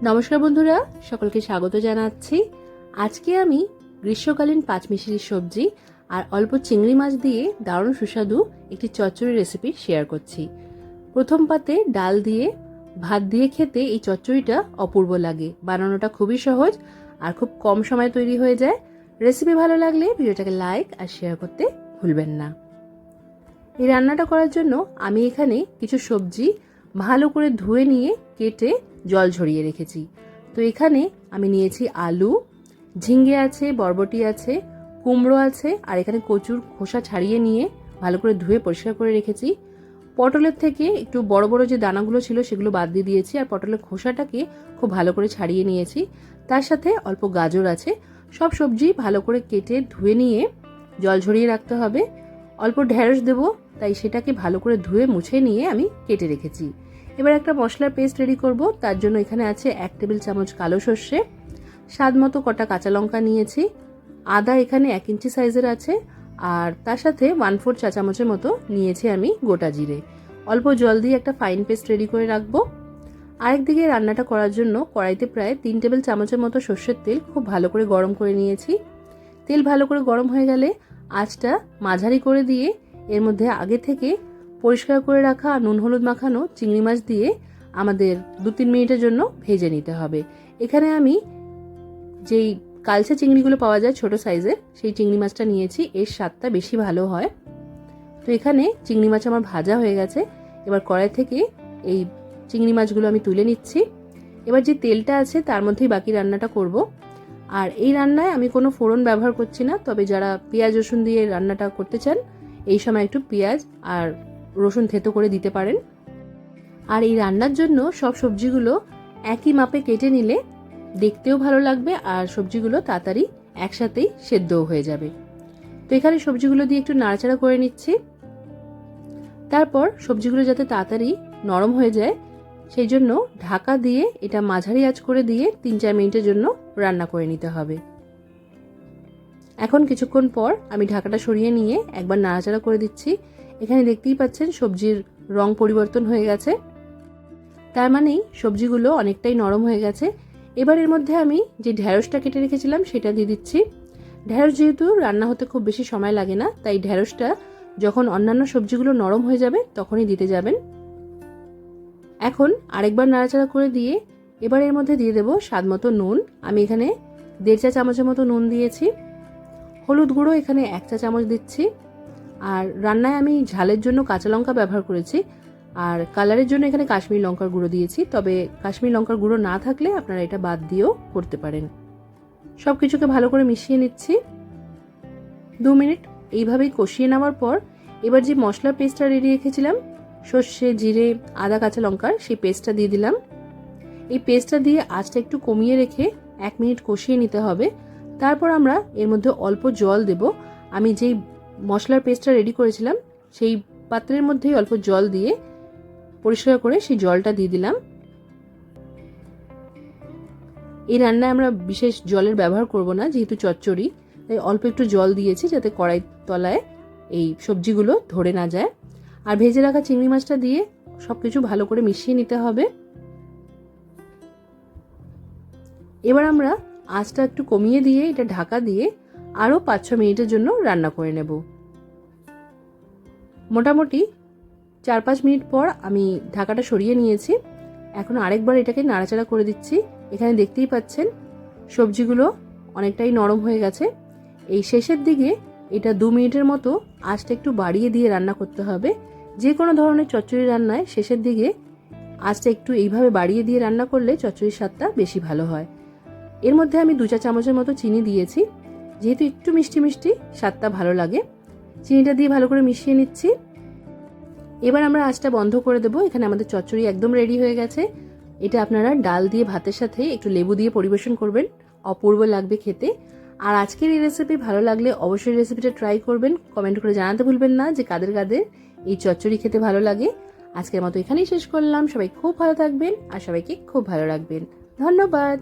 নমস্কার বন্ধুরা, সকলকে স্বাগত জানাচ্ছি। আজকে আমি গ্রীষ্মকালীন পাঁচমিশালি সবজি আর অল্প চিংড়ি মাছ দিয়ে দারুণ সুস্বাদু একটি চচ্চড়ি রেসিপি শেয়ার করছি। প্রথম পাতে ডাল দিয়ে ভাত দিয়ে খেতে এই চচ্চড়িটা অপূর্ব লাগে। বানানোটা খুবই সহজ আর খুব কম সময়ে তৈরি হয়ে যায়। রেসিপি ভালো লাগলে ভিডিওটাকে লাইক আর শেয়ার করতে ভুলবেন না। এই রান্নাটা করার জন্য আমি এখানে কিছু সবজি ভালো করে ধুয়ে নিয়ে কেটে জল ঝরিয়ে রেখেছি। তো এখানে আমি নিয়েছি আলু, ঝিঙ্গে আছে, বরবটি আছে, কুমড়ো আছে, আর এখানে কচুর খোসা ছাড়িয়ে নিয়ে ভালো করে ধুয়ে পরিষ্কার করে রেখেছি। পটলের থেকে একটু বড় বড় যে দানাগুলো ছিল সেগুলো বাদ দিয়ে দিয়েছি, আর পটলের খোসাটাকে খুব ভালো করে ছাড়িয়ে নিয়েছি। তার সাথে অল্প গাজর আছে। সব সবজি ভালো করে কেটে ধুয়ে নিয়ে জল ঝরিয়ে রাখতে হবে। অল্প ঢেঁড়স দেবো, তাই সেটাকে ভালো করে ধুয়ে মুছে নিয়ে আমি কেটে রেখেছি। এবার একটা মশলার পেস্ট রেডি করব। তার জন্য এখানে আছে 1 টেবিল চামচ কালো সর্ষে, স্বাদ মতো কটা কাঁচা লঙ্কা নিয়েছি, আদা এখানে 1 ইঞ্চি সাইজের আছে, আর তার সাথে 1/4 চা চামচের মতো নিয়েছি আমি গোটা জিরে। অল্প জল দিয়ে একটা ফাইন পেস্ট রেডি করে রাখবো। আরেকদিকে রান্নাটা করার জন্য কড়াইতে প্রায় 3 টেবিল চামচের মতো সর্ষের তেল খুব ভালো করে গরম করে নিয়েছি। তেল ভালো করে গরম হয়ে গেলে আঁচটা মাঝারি করে দিয়ে এর মধ্যে আগে থেকে পরিষ্কার করে রাখা নুন হলুদ মাখানো চিংড়ি মাছ দিয়ে আমাদের 2-3 মিনিটের জন্য ভেজে নিতে হবে। এখানে আমি যেই কালচে চিংড়িগুলো পাওয়া যায় ছোট সাইজের, সেই চিংড়ি মাছটা নিয়েছি। এর স্বাদটা বেশি ভালো হয়। তো এখানে চিংড়ি মাছ আমার ভাজা হয়ে গেছে। এবার কড়াই থেকে এই চিংড়ি মাছগুলো আমি তুলে নিচ্ছি। এবার যে তেলটা আছে তার মধ্যেই বাকি রান্নাটা করব। আর এই রান্নায় আমি কোনো ফোড়ন ব্যবহার করছি না, তবে যারা পেঁয়াজ রসুন দিয়ে রান্নাটা করতে চান এই সময় একটু পেঁয়াজ আর রসুন থেতো করে দিতে পারেন। আর এই রান্নার জন্য সব সবজিগুলো একই মাপে কেটে নিলে দেখতেও ভালো লাগবে আর সবজিগুলো তাড়াতাড়ি একসাথেই সেদ্ধও হয়ে যাবে। তো এখানে সবজিগুলো দিয়ে একটু নাড়াচাড়া করে নিচ্ছি। তারপর সবজিগুলো যাতে তাড়াতাড়ি নরম হয়ে যায় সেই জন্য ঢাকা দিয়ে এটা মাঝারি আঁচ করে দিয়ে 3-4 মিনিটের জন্য রান্না করে নিতে হবে। এখন কিছুক্ষণ পর আমি ঢাকাটা সরিয়ে নিয়ে একবার নাড়াচাড়া করে দিচ্ছি। এখানে দেখতেই পাচ্ছেন সবজির রং পরিবর্তন হয়ে গেছে, তার মানেই সবজিগুলো অনেকটাই নরম হয়ে গেছে। এবার এর মধ্যে আমি যে ঢেঁড়সটা কেটে রেখেছিলাম সেটা দিয়ে দিচ্ছি। ঢেঁড়স যেহেতু রান্না হতে খুব বেশি সময় লাগে না, তাই ঢেঁড়সটা যখন অন্যান্য সবজিগুলো নরম হয়ে যাবে তখনই দিতে যাবেন। এখন আরেকবার নাড়াচাড়া করে দিয়ে এবার এর মধ্যে দিয়ে দেবো স্বাদ মতো নুন। আমি এখানে 1.5 চা চামচের মতো নুন দিয়েছি। হলুদ গুঁড়ো এখানে 1 চা চামচ দিচ্ছি। আর রান্নায় আমি ঝালের জন্য কাঁচা লঙ্কা ব্যবহার করেছি, আর কালারের জন্য এখানে কাশ্মীরি লঙ্কার গুঁড়ো দিয়েছি। তবে কাশ্মীরি লঙ্কার গুঁড়ো না থাকলে আপনারা এটা বাদ দিয়েও করতে পারেন। সব কিছুকে ভালো করে মিশিয়ে নিচ্ছি। 2 মিনিট এইভাবেই কষিয়ে নেওয়ার পর এবার যে মশলার পেস্টটা রেডি রেখেছিলাম সর্ষে, জিরে, আদা, কাঁচা লঙ্কার, সেই পেস্টটা দিয়ে দিলাম। এই পেস্টটা দিয়ে আঁচটা একটু কমিয়ে রেখে 1 মিনিট কষিয়ে নিতে হবে। তারপর আমরা এর মধ্যে অল্প জল দেব। আমি যেই মশলার পেস্টটা রেডি করেছিলাম সেই পাত্রের মধ্যেই অল্প জল দিয়ে পরিষ্কার করে সেই জলটা দিয়ে দিলাম। এই রান্নায় আমরা বিশেষ জলের ব্যবহার করব না, যেহেতু চচ্চড়ি, তাই অল্প একটু জল দিয়েছি যাতে কড়াই তলায় এই সবজিগুলো ধরে না যায়। আর ভেজে রাখা চিংড়ি মাছটা দিয়ে সবকিছু ভালো করে মিশিয়ে নিতে হবে। এবার আমরা আঁচটা একটু কমিয়ে দিয়ে এটা ঢাকা দিয়ে আরো 5-6 মিনিটের জন্য রান্না করে নেব। মোটামুটি 4-5 মিনিট পর আমি ঢাকাটা সরিয়ে নিয়েছি। এখন আরেকবার এটাকে নাড়াচাড়া করে দিচ্ছি। এখানে দেখতেই পাচ্ছেন সবজিগুলো অনেকটাই নরম হয়ে গেছে। এই শেষের দিকে এটা 2 মিনিটের মতো আঁচটা একটু বাড়িয়ে দিয়ে রান্না করতে হবে। যে কোনো ধরনের চচ্চড়ি রান্নায় শেষের দিকে আঁচটা একটু এইভাবে বাড়িয়ে দিয়ে রান্না করলে চচ্চড়ির স্বাদটা বেশি ভালো হয়। এর মধ্যে আমি 2 চা চামচের মতো চিনি দিয়েছি, যেহেতু একটু মিষ্টি মিষ্টি স্বাদটা ভালো লাগে। চিনিটা দিয়ে ভালো করে মিশিয়ে নিচ্ছি। এবার আমরা আঁচটা বন্ধ করে দেবো। এখানে আমাদের চচ্চড়ি একদম রেডি হয়ে গেছে। এটা আপনারা ডাল দিয়ে ভাতের সাথে একটু লেবু দিয়ে পরিবেশন করবেন, অপূর্ব লাগবে খেতে। আর আজকের এই রেসিপি ভালো লাগলে অবশ্যই রেসিপিটা ট্রাই করবেন। কমেন্ট করে জানাতে ভুলবেন না যে কাদের কাদের এই চচ্চড়ি খেতে ভালো লাগে। আজকের মতো এখানেই শেষ করলাম। সবাই খুব ভালো থাকবেন আর সবাইকে খুব ভালো রাখবেন। ধন্যবাদ।